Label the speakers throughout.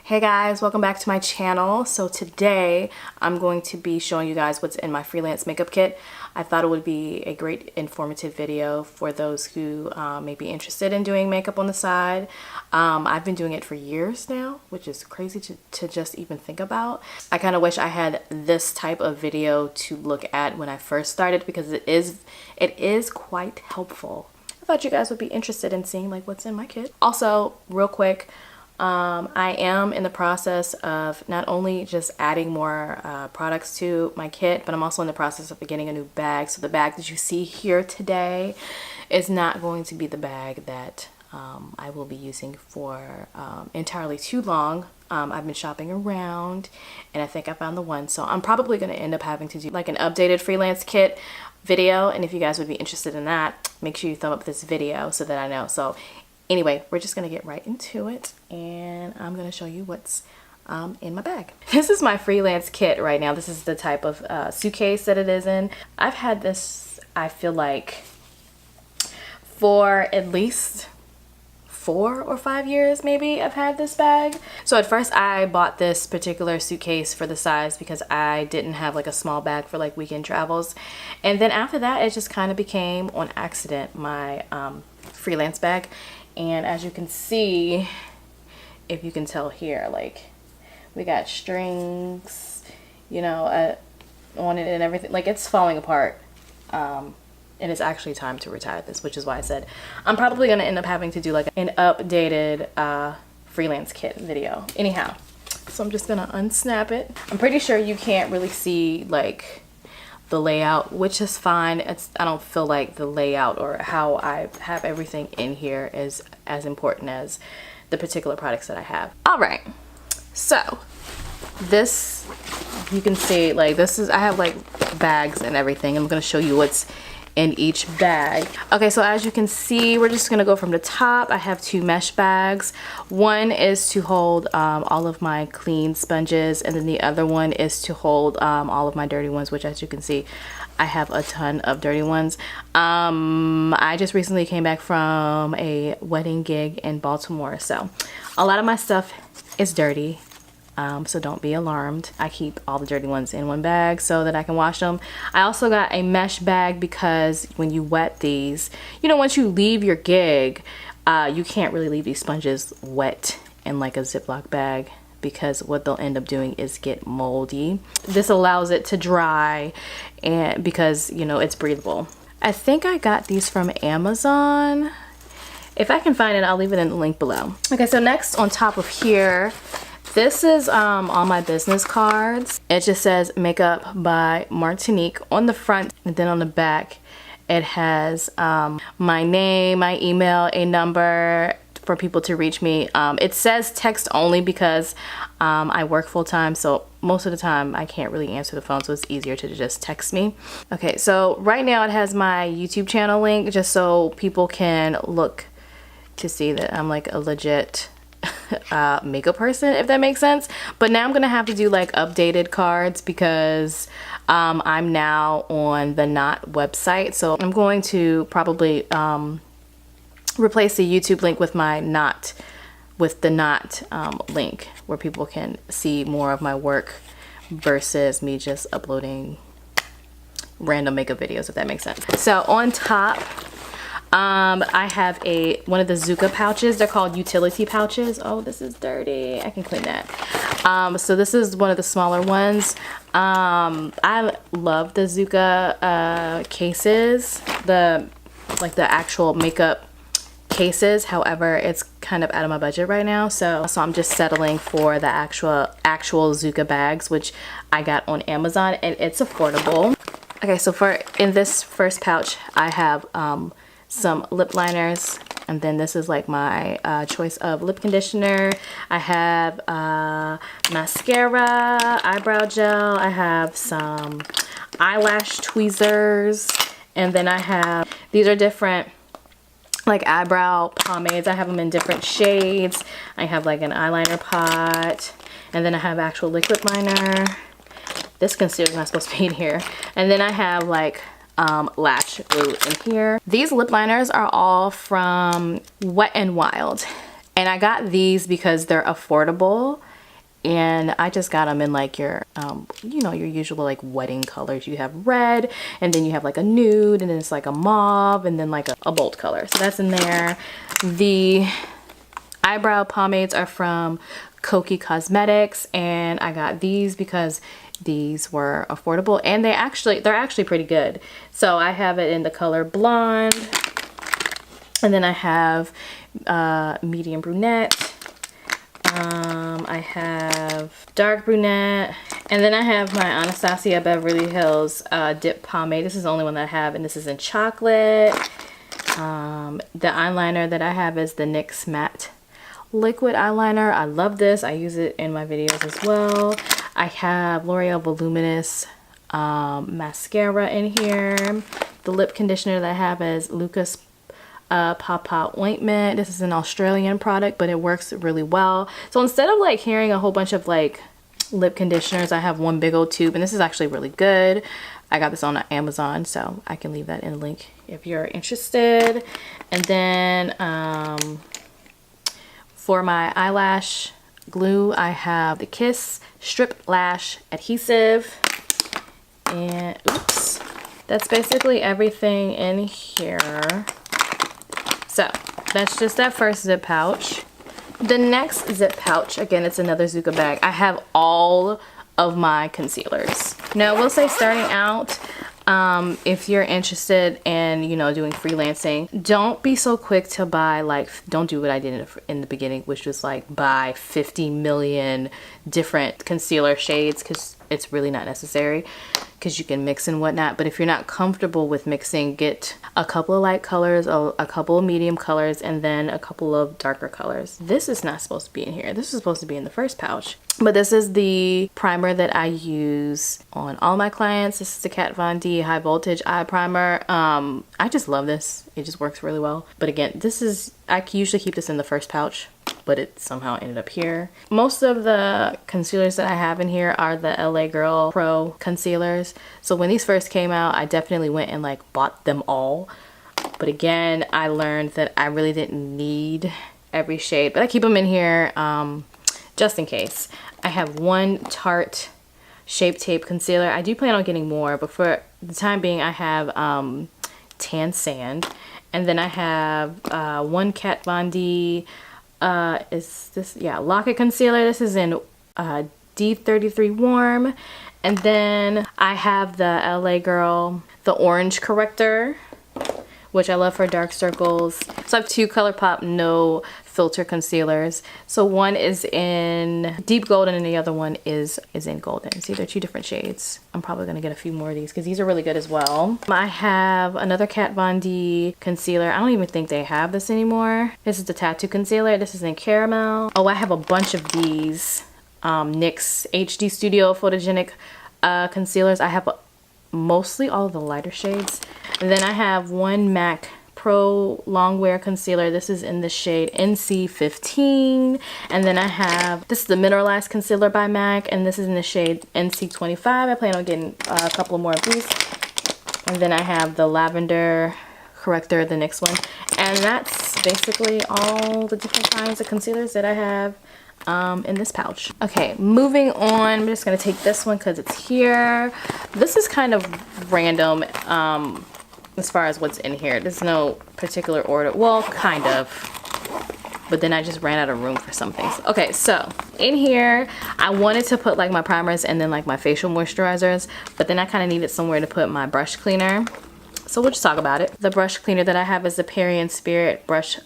Speaker 1: Hey guys, welcome back to my channel. So today I'm going to be showing you guys what's in my Freelance Makeup Kit. I thought it would be a great informative video for those who may be interested in doing makeup on the side. I've been doing it for years now, which is crazy to just even think about. I kind of wish I had this type of video to look at when I first started because it is quite helpful. I thought you guys would be interested in seeing like what's in my kit. Also, real quick, I am in the process of not only just adding more products to my kit, but I'm also in the process of getting a new bag. So the bag that you see here today is not going to be the bag that I will be using for entirely too long. I've been shopping around and I think I found the one. So I'm probably going to end up having to do like an updated freelance kit video. And if you guys would be interested in that, make sure you thumb up this video so that I know. So anyway, we're just gonna get right into it and I'm gonna show you what's in my bag. This is my freelance kit right now. This is the type of suitcase that it is in. I've had this, I feel like, for at least 4 or 5 years maybe I've had this bag. So at first I bought this particular suitcase for the size because I didn't have like a small bag for like weekend travels. And then after that it just kind of became on accident my freelance bag. And as you can see, if you can tell here, like we got strings, you know, on it and everything. Like it's falling apart. And it's actually time to retire this, which is why I said I'm probably going to end up having to do like an updated freelance kit video. Anyhow, so I'm just going to unsnap it. I'm pretty sure you can't really see like the layout, which is fine. I don't feel like the layout or how I have everything in here is as important as the particular products that I have. All right, so this, you can see like this is, I have like bags and everything. I'm gonna show you what's in each bag. Okay, so as you can see, we're just gonna go from the top. I have 2 mesh bags. One is to hold all of my clean sponges, and then the other one is to hold all of my dirty ones, which as you can see, I have a ton of dirty ones. I just recently came back from a wedding gig in Baltimore, so a lot of my stuff is dirty. So don't be alarmed. I keep all the dirty ones in one bag so that I can wash them. I also got a mesh bag because when you wet these, you know, once you leave your gig, you can't really leave these sponges wet in like a Ziploc bag because what they'll end up doing is get moldy. This allows it to dry and because, you know, it's breathable. I think I got these from Amazon. If I can find it, I'll leave it in the link below. Okay, so next on top of here, this is on my business cards. It just says Makeup by Martinique on the front, and then on the back it has my name, my email, a number for people to reach me. It says text only because I work full-time, so most of the time I can't really answer the phone, so it's easier to just text me. Okay, so right now it has my YouTube channel link just so people can look to see that I'm like a legit makeup person, if that makes sense. But now I'm gonna have to do like updated cards because I'm now on the Knot website, so I'm going to probably replace the YouTube link with my Knot, with the Knot link where people can see more of my work versus me just uploading random makeup videos, if that makes sense. So on top I have one of the Zuka pouches. They're called utility pouches. Oh, this is dirty. I can clean that. So this is one of the smaller ones. I love the Zuka cases, the actual makeup cases. However, it's kind of out of my budget right now, so I'm just settling for the actual Zuka bags, which I got on Amazon, and it's affordable. Okay, so in this first pouch, I have some lip liners, and then this is like my choice of lip conditioner. I have mascara, eyebrow gel, I have some eyelash tweezers, and then I have, these are different like eyebrow pomades. I have them in different shades. I have like an eyeliner pot, and then I have actual liquid liner. This concealer is not supposed to be in here. And then I have like lash glue in here. These lip liners are all from Wet n Wild, and I got these because they're affordable and I just got them in like your you know, your usual like wedding colors. You have red, and then you have like a nude, and then it's like a mauve, and then like a bold color. So that's in there. The eyebrow pomades are from Koki Cosmetics, and I got these because these were affordable, and they're actually pretty good. So I have it in the color blonde, and then I have medium brunette, I have dark brunette, and then I have my Anastasia Beverly Hills dip pomade. This is the only one that I have, and this is in chocolate. The eyeliner that I have is the NYX Matte Liquid Eyeliner. I love this. I use it in my videos as well. I have L'Oreal Voluminous mascara in here. The lip conditioner that I have is Lucas Papa Ointment. This is an Australian product, but it works really well. So instead of like carrying a whole bunch of like lip conditioners, I have one big old tube, and this is actually really good. I got this on Amazon, so I can leave that in the link if you're interested. And then for my eyelash glue, I have the Kiss Strip Lash Adhesive. And oops, that's basically everything in here. So that's just that first zip pouch. The next zip pouch, again, it's another Zuka bag. I have all of my concealers. Now, I will say, starting out, if you're interested in, you know, doing freelancing, don't be so quick to buy, like, don't do what I did in the beginning, which was like buy 50 million different concealer shades, because it's really not necessary, because you can mix and whatnot. But if you're not comfortable with mixing, get a couple of light colors, a couple of medium colors, and then a couple of darker colors. This is not supposed to be in here. This is supposed to be in the first pouch. But this is the primer that I use on all my clients. This is the Kat Von D High Voltage Eye Primer. I just love this. It just works really well. But again, this is, I usually keep this in the first pouch, but it somehow ended up here. Most of the concealers that I have in here are the LA Girl Pro concealers. So when these first came out, I definitely went and like bought them all. But again, I learned that I really didn't need every shade, but I keep them in here just in case. I have one Tarte Shape Tape concealer. I do plan on getting more, but for the time being, I have Tan Sand. And then I have one Kat Von D is this, yeah, Lock-It concealer. This is in D33 Warm. And then I have the LA Girl, the Orange Corrector, which I love for dark circles. So I have two ColourPop No Filter concealers. So one is in deep golden and the other one is in golden. See, they're two different shades. I'm probably gonna get a few more of these because these are really good as well. I have another Kat Von D concealer. I don't even think they have this anymore. This is the Tattoo Concealer. This is in Caramel. Oh, I have a bunch of these NYX HD Studio Photogenic concealers. I have mostly all of the lighter shades. And then I have one MAC Pro Longwear concealer. This is in the shade NC15. And then I have, this is the Mineralized Concealer by MAC, and this is in the shade NC25. I plan on getting a couple more of these. And then I have the Lavender Corrector, the NYX one. And that's basically all the different kinds of concealers that I have in this pouch. Okay, moving on. I'm just gonna take this one because it's here. This is kind of random as far as what's in here. There's no particular order. Well, kind of. But then I just ran out of room for some things. Okay, so in here, I wanted to put like my primers and then like my facial moisturizers, but then I kind of needed somewhere to put my brush cleaner. So we'll just talk about it. The brush cleaner that I have is the Perry & Spirit brush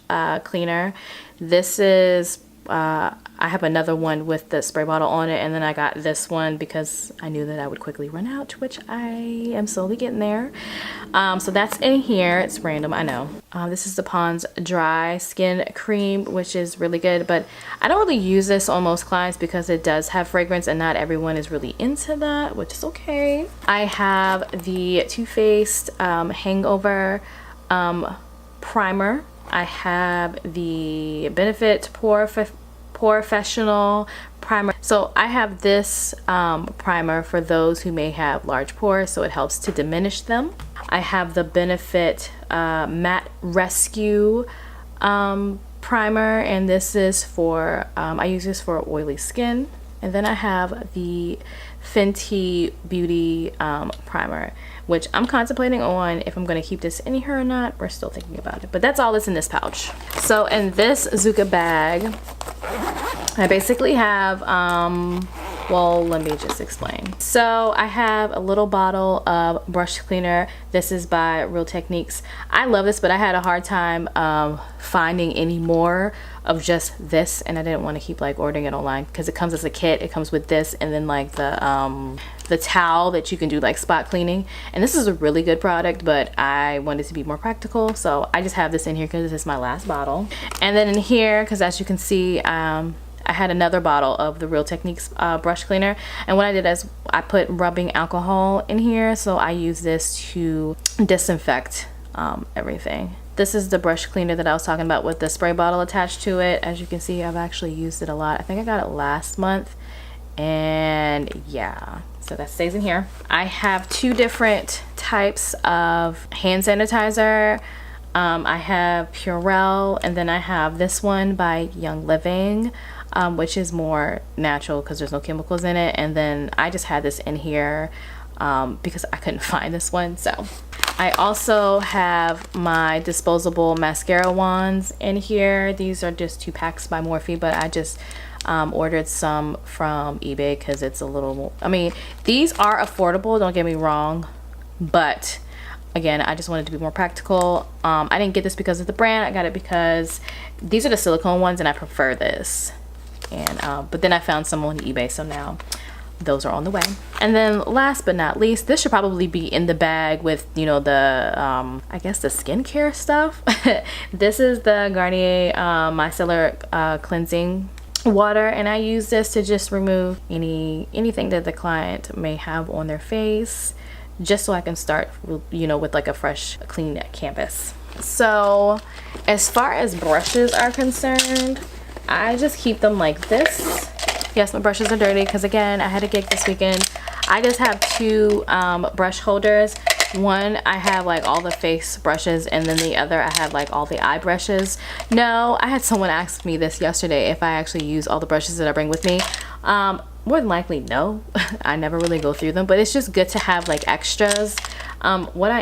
Speaker 1: cleaner. This is I have another one with the spray bottle on it, and then I got this one because I knew that I would quickly run out, which I am slowly getting there. So that's in here. It's random, I know. This is the Pond's Dry Skin Cream, which is really good, but I don't really use this on most clients because it does have fragrance and not everyone is really into that, which is okay. I have the Too Faced Hangover Primer. I have the Benefit Porefessional primer. So I have this primer for those who may have large pores, so it helps to diminish them. I have the Benefit Matte Rescue primer, and this is for I use this for oily skin. And then I have the Fenty Beauty primer, which I'm contemplating on if I'm going to keep this in here or not. We're still thinking about it, but that's all that's in this pouch. So in this Zuka bag, I basically have well, let me just explain. So I have a little bottle of brush cleaner. This is by Real Techniques. I love this, but I had a hard time finding any more of just this, and I didn't want to keep like ordering it online because it comes as a kit. It comes with this and then like the towel that you can do like spot cleaning, and this is a really good product, but I wanted to be more practical, so I just have this in here because this is my last bottle. And then in here, because as you can see, I had another bottle of the Real Techniques brush cleaner, and what I did is I put rubbing alcohol in here, so I use this to disinfect everything. This is the brush cleaner that I was talking about with the spray bottle attached to it. As you can see, I've actually used it a lot. I think I got it last month, and yeah, so that stays in here. I have two different types of hand sanitizer. I have Purell, and then I have this one by Young Living, which is more natural because there's no chemicals in it. And then I just had this in here because I couldn't find this one. So I also have my disposable mascara wands in here. These are just 2 packs by Morphe, but I just ordered some from eBay because it's a little more, I mean, these are affordable, don't get me wrong, but again, I just wanted to be more practical. I didn't get this because of the brand. I got it because these are the silicone ones and I prefer this. And but then I found some on eBay, so now those are on the way. And then last but not least, this should probably be in the bag with, you know, the I guess the skincare stuff. This is the Garnier Micellar cleansing water, and I use this to just remove anything that the client may have on their face, just so I can start, you know, with like a fresh, clean canvas. So as far as brushes are concerned, I just keep them like this. Yes, my brushes are dirty because again, I had a gig this weekend. I just have 2 brush holders. One, I have like all the face brushes, and then the other, I have like all the eye brushes. No, I had someone ask me this yesterday if I actually use all the brushes that I bring with me. More than likely, no. I never really go through them, but it's just good to have like extras. What I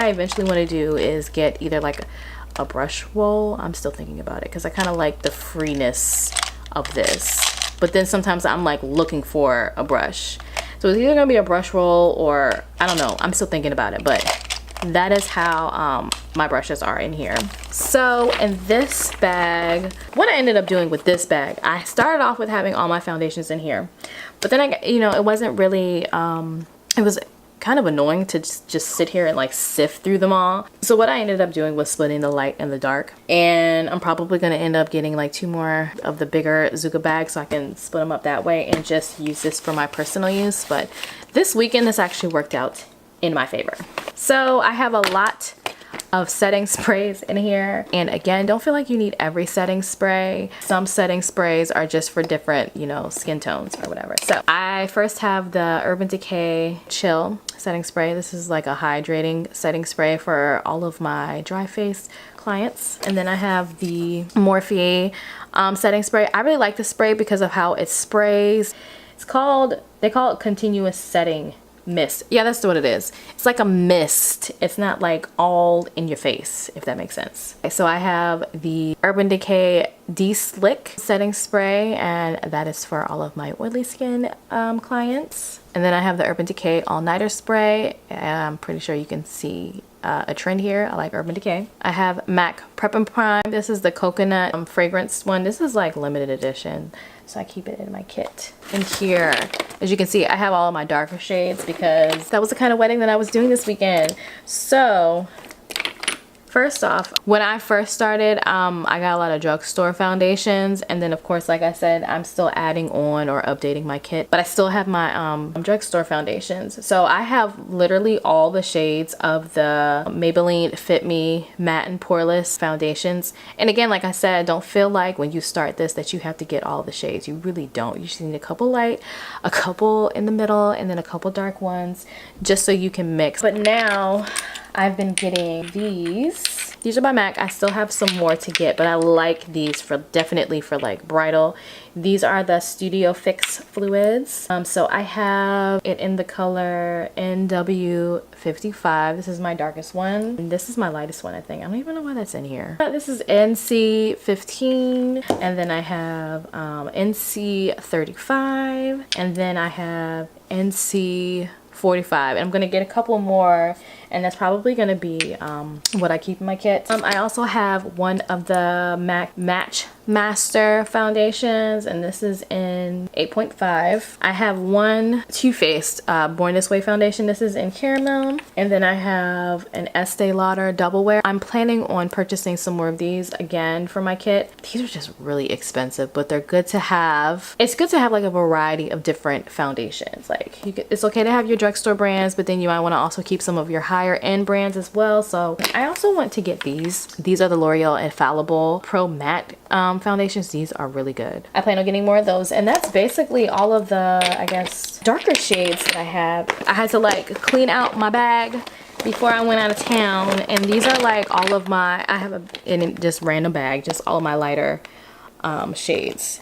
Speaker 1: eventually want to do is get either like a brush roll. I'm still thinking about it because I kind of like the freeness of this, but then sometimes I'm like looking for a brush. So it's either gonna be a brush roll or I don't know. I'm still thinking about it, but that is how my brushes are in here. So in this bag, what I ended up doing with this bag, I started off with having all my foundations in here, but then you know, it wasn't really it was kind of annoying to just sit here and like sift through them all. So what I ended up doing was splitting the light and the dark, and I'm probably going to end up getting like 2 more of the bigger Zuka bags so I can split them up that way and just use this for my personal use. But this weekend this actually worked out in my favor. So I have a lot of setting sprays in here, and again, don't feel like you need every setting spray. Some setting sprays are just for different, you know, skin tones or whatever. So I first have the Urban Decay Chill setting spray. This is like a hydrating setting spray for all of my dry face clients. And then I have the Morphe setting spray. I really like this spray because of how it sprays. They call it continuous setting mist. Yeah, that's what it is. It's like a mist. It's not like all in your face, if that makes sense. So I have the Urban Decay De-Slick setting spray, and that is for all of my oily skin clients. And then I have the Urban Decay All Nighter spray. I'm pretty sure you can see a trend here. I like Urban Decay. I have MAC Prep and Prime. This is the coconut fragrance one. This is like limited edition, so I keep it in my kit. And here, as you can see, I have all of my darker shades because that was the kind of wedding that I was doing this weekend. So first off, when I first started, I got a lot of Drugstore Foundations, and then of course, like I said, I'm still adding on or updating my kit, but I still have my Drugstore Foundations. So I have literally all the shades of the Maybelline Fit Me Matte and Poreless Foundations. And again, like I said, don't feel like when you start this that you have to get all the shades. You really don't. You just need a couple light, a couple in the middle, and then a couple dark ones, just so you can mix. But now I've been getting these These are by MAC. I still have some more to get, but I like these for definitely for like bridal. These are the Studio Fix fluids. So I have it in the color NW55. This is my darkest one. And this is my lightest one, I think. I don't even know why that's in here. This is NC15. And then I have NC35. And then I have NC45. And I'm gonna get a couple more, and that's probably gonna be what I keep in my kit. I also have one of the MAC Match Master foundations, and this is in 8.5. I have one Too Faced Born This Way foundation. This is in caramel, and then I have an Estee Lauder Double Wear. I'm planning on purchasing some more of these again for my kit. These are just really expensive, but they're good to have. It's good to have like a variety of different foundations. Like it's okay to have your drugstore brands, but then you might want to also keep some of your higher end brands as well. So I also want to get these. These are the L'Oreal Infallible Pro Matte foundations. These are really good. I plan on getting more of those, and that's basically all of the, I guess, darker shades that I have. I had to like clean out my bag before I went out of town, and these are like all of my, I have in just random bag, just all of my lighter shades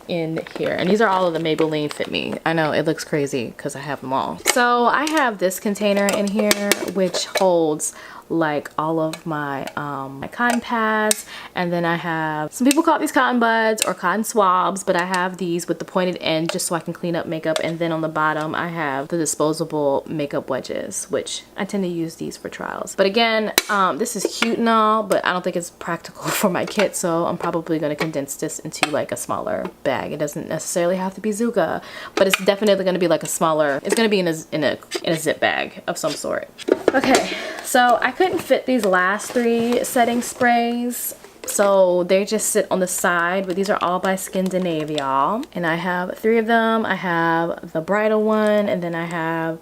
Speaker 1: in here, and these are all of the Maybelline Fit Me. I know it looks crazy because I have them all. So I have this container in here which holds like all of my my cotton pads, and then I have, some people call these cotton buds or cotton swabs, but I have these with the pointed end just so I can clean up makeup. And then on the bottom I have the disposable makeup wedges, which I tend to use these for trials. But again, this is cute and all, but I don't think it's practical for my kit, so I'm probably going to condense this into like a smaller bag. It doesn't necessarily have to be Zuka, but it's definitely going to be like a smaller, it's going to be in a zip bag of some sort. Okay, so I couldn't fit these last 3 setting sprays, so they just sit on the side, but these are all by Skindinave, y'all. And I have 3 of them. I have the bridal one, and then I have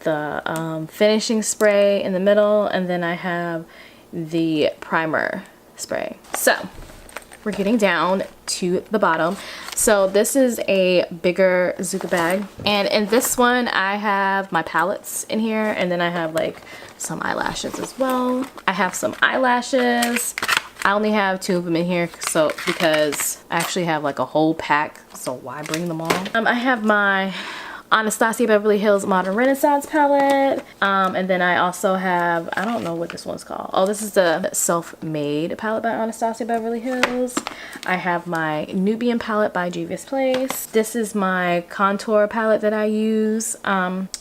Speaker 1: the finishing spray in the middle, and then I have the primer spray. So we're getting down to the bottom. So this is a bigger Zuka bag, and in this one I have my palettes in here, and then I have like some eyelashes as well. I have some eyelashes. I only have 2 of them in here, so because I actually have like a whole pack, so why bring them all? I have my Anastasia Beverly Hills Modern Renaissance palette, and then I also have, I don't know what this one's called. Oh, this is the Self-Made palette by Anastasia Beverly Hills. I have my Nubian palette by Juvia's Place. This is my contour palette that I use.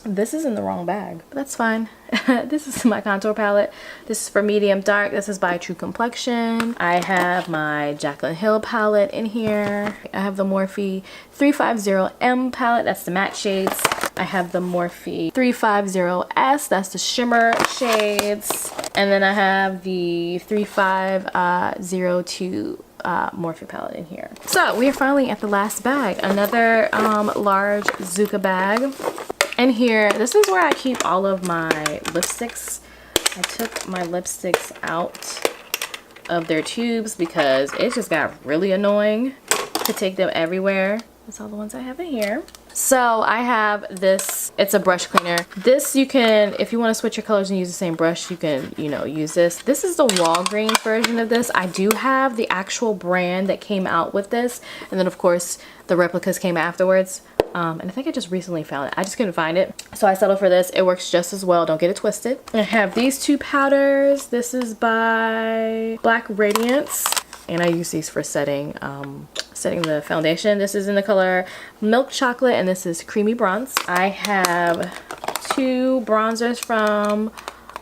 Speaker 1: This is in the wrong bag, but that's fine. This is my contour palette. This is for medium dark. This is by True Complexion. I have my Jaclyn Hill palette in here. I have the Morphe 350M palette. That's the matte shades. I have the Morphe 350S. That's the shimmer shades. And then I have the 3502 Morphe palette in here. So we are finally at the last bag. Another large Zuka bag. And here, this is where I keep all of my lipsticks. I took my lipsticks out of their tubes because it just got really annoying to take them everywhere. That's all the ones I have in here. So I have this, it's a brush cleaner. This you can, if you want to switch your colors and use the same brush, you can, you know, use this. This is the Walgreens version of this. I do have the actual brand that came out with this. And then of course the replicas came afterwards. And I think I just recently found it. I just couldn't find it, so I settled for this. It works just as well. Don't get it twisted. I have these 2 powders. This is by Black Radiance, and I use these for setting the foundation. This is in the color Milk Chocolate, and this is Creamy Bronze. I have 2 bronzers from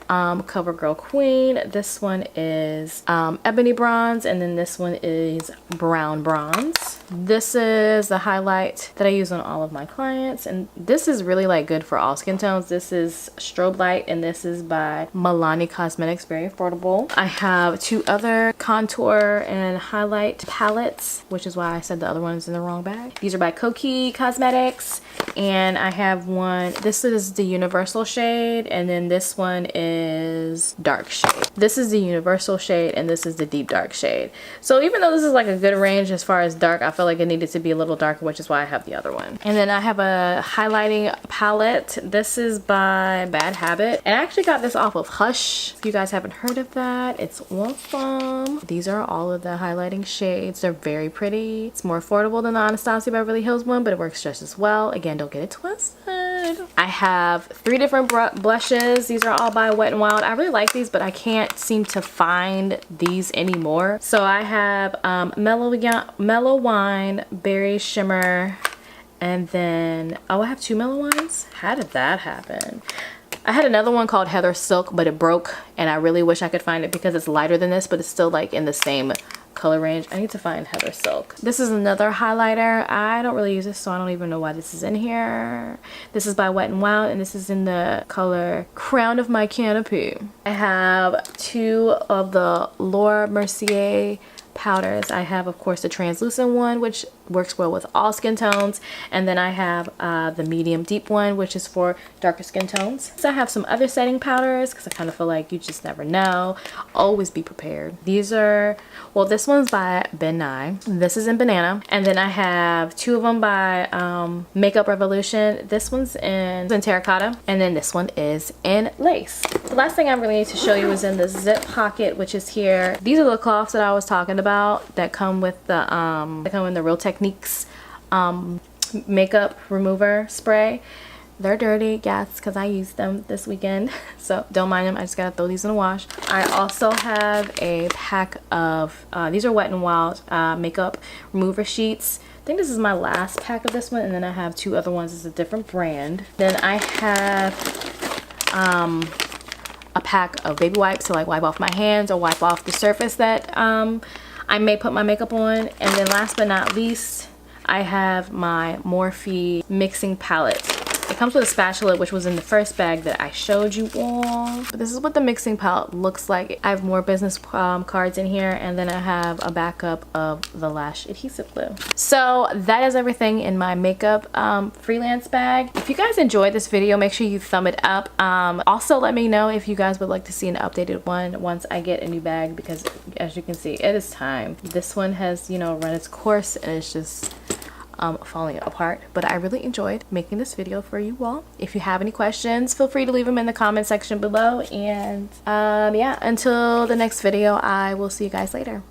Speaker 1: CoverGirl Queen. This one is Ebony Bronze, and then this one is Brown Bronze. This is the highlight that I use on all of my clients, and this is really like good for all skin tones. This is Strobe Light, and this is by Milani Cosmetics, very affordable. I have 2 other contour and highlight palettes, which is why I said the other one is in the wrong bag. These are by Koki Cosmetics, and I have one, this is the universal shade, and then this one is is dark shade. This is the universal shade and this is the deep dark shade. So even though this is like a good range as far as dark, I feel like it needed to be a little darker, which is why I have the other one. And then I have a highlighting palette. This is by Bad Habit. And I actually got this off of Hush. If you guys haven't heard of that, it's awesome. These are all of the highlighting shades. They're very pretty. It's more affordable than the Anastasia Beverly Hills one, but it works just as well. Again, don't get it twisted. I have 3 different blushes. These are all by Wet n Wild. I really like these, but I can't seem to find these anymore. So I have Mellow Wine, Berry Shimmer, and then, oh, I have 2 Mellow Wines? How did that happen? I had another one called Heather Silk, but it broke, and I really wish I could find it because it's lighter than this, but it's still like in the same color range. I need to find Heather Silk. This is another highlighter. I don't really use this, so I don't even know why this is in here. This is by Wet n Wild, and this is in the color Crown of My Canopy. I have 2 of the Laura Mercier powders. I have, of course, the translucent one, which works well with all skin tones, and then I have the medium deep one, which is for darker skin tones. So I have some other setting powders because I kind of feel like you just never know. Always be prepared. These are, well, this one's by Ben Nye. This is in Banana, and then I have 2 of them by Makeup Revolution. This one's in Terracotta, and then this one is in Lace. The last thing I really need to show you is in the zip pocket, which is here. These are the cloths that I was talking about that come with the that come in the Real Techniques makeup remover spray. They're dirty, yes, because I used them this weekend, so don't mind them. I just gotta throw these in the wash. I also have a pack of these are Wet n Wild makeup remover sheets. I think this is my last pack of this one, and then I have 2 other ones. It's a different brand. Then I have a pack of baby wipes to like wipe off my hands or wipe off the surface that I may put my makeup on. And then last but not least, I have my Morphe mixing palette. It comes with a spatula, which was in the first bag that I showed you all. But this is what the mixing palette looks like. I have more business cards in here, and then I have a backup of the lash adhesive glue. So that is everything in my makeup freelance bag. If you guys enjoyed this video, make sure you thumb it up. Also, let me know if you guys would like to see an updated one once I get a new bag, because as you can see, it is time. This one has, you know, run its course, and it's just falling apart. But I really enjoyed making this video for you all. If you have any questions, feel free to leave them in the comment section below. And yeah, until the next video, I will see you guys later.